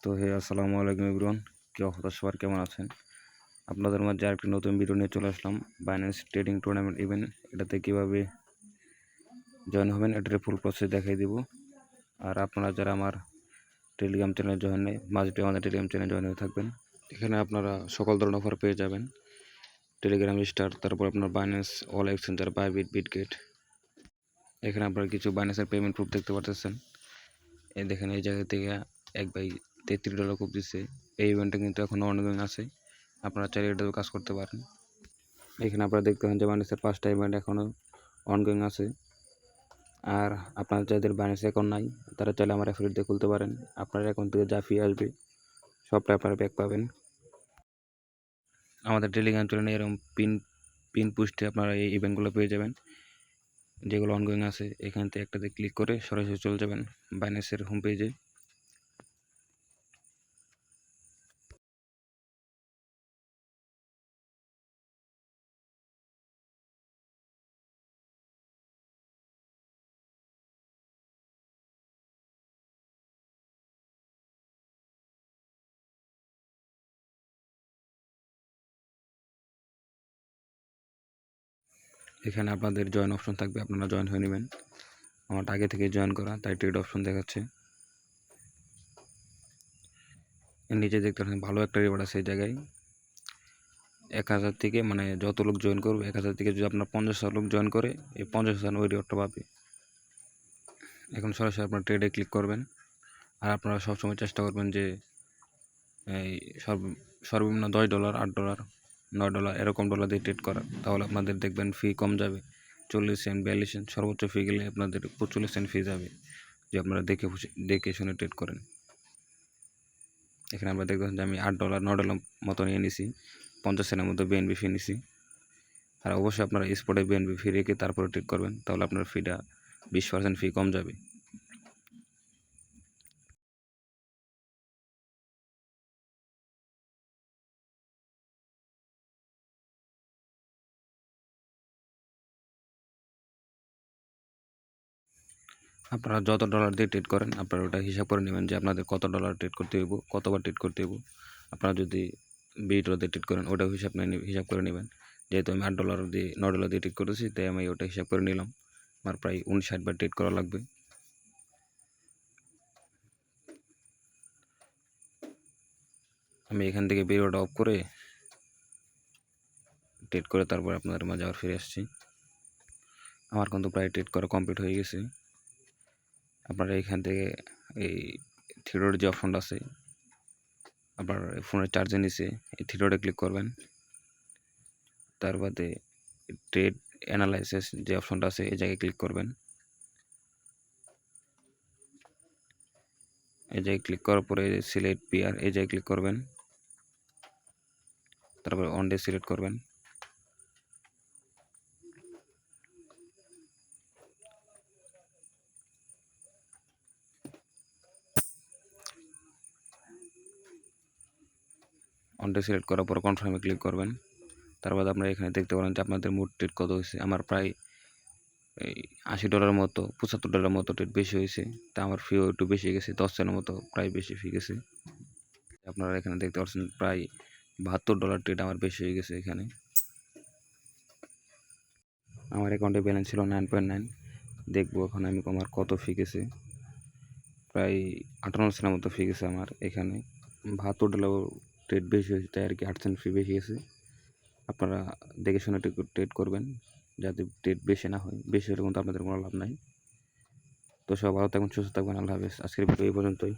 তো আসসালামু আলাইকুম এভরিওয়ান, কি অবস্থা সবার, কেমন আছেন? আপনাদের মাঝে আরেকটি নতুন ভিডিও নিয়ে চলে আসলাম। বাইন্যান্স ট্রেডিং টুর্নামেন্ট ইভেন্ট, এটাতে কীভাবে জয়েন হবেন এটার ফুল প্রসেস দেখাই দিব। আর আপনারা যারা আমার টেলিগ্রাম চ্যানেলে জয়েন নেই, মাঝে আমাদের টেলিগ্রাম চ্যানেলে জয়েন হয়ে থাকবেন। এখানে আপনারা সকল ধরনের অফার পেয়ে যাবেন। টেলিগ্রাম স্টার, তারপর আপনার Binance all exchanger, Bybit, Bitget. এখানে আপনারা কিছু বাইন্যান্সের পেমেন্ট প্রুফ দেখতে পাচ্ছেন। এই দেখেন, এই জায়গা থেকে এক ভাই $33 খুব দিচ্ছে। এই ইভেন্টটা কিন্তু এখনও অনগোয়িং আছে, আপনারা চাইলে এটাও কাজ করতে পারেন। এখানে আপনারা দেখতে পান যে বাইন্যান্সের 5টা ইভেন্ট এখনও অনগোয়িং আছে। আর আপনার যাদের বাইন্যান্স অ্যাকাউন্ট নাই, তারা চাইলে আমার অ্যাফিলিয়েট দিয়ে খুলতে পারেন। আপনার অ্যাকাউন্ট থেকে যা ফি আসবে সবটা আপনারা ব্যাক পাবেন। আমাদের টেলিগ্রাম চ্যানেলে এরকম পিন পুস্টে আপনারা এই ইভেন্টগুলো পেয়ে যাবেন, যেগুলো অনগোয়িং আছে। এখান থেকে একটাতে ক্লিক করে সরাসরি চলে যাবেন বাইন্যান্সের হোম পেজে। এখানে আপনাদের জয়েন অপশন থাকবে, আপনারা জয়েন হয়ে নেবেন। আমারটা আগে থেকে জয়েন করা, তাই ট্রেড অপশন দেখাচ্ছে। নিচে দেখতে পাচ্ছেন ভালো একটা রিওয়ার্ড আছে এই জায়গায়। 1000 থেকে, মানে যত লোক জয়েন করবে 1000 থেকে যদি আপনার 50,000 লোক জয়েন করে, এই 50,000 ওই রিওয়ার্ডটা পাবে। এখন সরাসরি আপনার ট্রেডে ক্লিক করবেন। আর আপনারা সবসময় চেষ্টা করবেন যে এই সর্বনিম্ন $10, $8, $9 এরকম ডলার দিয়ে ট্রেড করা। তাহলে আপনাদের দেখবেন ফি কম যাবে, 40 সেন্ট, 42 সেন্ট। সর্বোচ্চ ফি গেলে আপনাদের 45 সেন্ট ফি যাবে, যে আপনারা দেখে শুনে ট্রেড করেন। এখানে আমরা দেখবেন যে আমি $8, $9 মতো নিয়ে নিছি, 50 সেন্টের মতো বিএনবি ফি নিছি। আর অবশ্যই আপনারা স্পটে বিএনবি ফি রেখে তারপরে ট্রেড করবেন, তাহলে আপনার ফিটা 20% ফি কম যাবে। আপনারা যত ডলার দিয়ে ট্রেড করেন, আপনারা ওটা হিসাব করে নেবেন যে আপনাদের কত ডলার ট্রেড করতে হইব, কতবার ট্রেড করতে হইব। আপনারা যদি $20 দিয়ে ট্রেড করেন, ওটাও হিসাব করে নেবেন। যেহেতু আমি $8 দিয়ে $9 দিয়ে ট্রেড করেছি, তাই আমি ওটা হিসাব করে নিলাম। আমার প্রায় 59 বার ট্রেড করা লাগবে। আমি এখান থেকে ভিডিওটা অফ করে ট্রেড করে তারপর আপনাদের মাঝে আবার ফিরে আসছি। আমার কিন্তু প্রায় ট্রেড করা কমপ্লিট হয়ে গেছে। আপনারা এখান থেকে এই থ্রিডোর যে অপশনটা আছে, আপনার ফোনের চার্জে নিচে এই থ্রিডোরে ক্লিক করবেন। তার বাদে ট্রেড অ্যানালাইসিস যে অপশনটা আছে, এই জায়গায় ক্লিক করবেন। এই জায়গায় ক্লিক করার পরে সিলেক্ট পিআর, এই জায়গায় ক্লিক করবেন। তারপরে অন ডে সিলেক্ট করবেন। অন ডে সিলেক্ট করার পর কনফার্মে ক্লিক করবেন। তারপর আপনারা এখানে দেখতে পারেন যে আপনাদের মোট ট্রেড কত হয়েছে। আমার প্রায় এই $80 মতো, $75 মতো ট্রেড বেশি হয়েছে। তা আমার ফিও একটু বেশি গেছে, 10 সেন্টের মতো প্রায় বেশি ফি গেছে। আপনারা এখানে দেখতে পাচ্ছেন প্রায় $72 ট্রেড আমার বেশি হয়ে গেছে। এখানে আমার অ্যাকাউন্টে ব্যালেন্স ছিল 9.9। দেখবো এখন আমি আমার কত ফি গেছে। প্রায় 58 সেন্টের মতো ফি গেছে আমার এখানে। $72 ট্রেড বেশি হয়েছে, তাই আর কি 8 সেন্ট ফি বেশি গেছে। আপনারা দেখে শুনে ট্রেড করবেন, যাতে ট্রেড বেশি না হয়। বেশি হলে কিন্তু আপনাদের কোনো লাভ নাই। তো সব ভালো থাকবেন, সুস্থ থাকবেন। আল্লাহ হাফেজ। আজকের ভিডিও এই পর্যন্তই।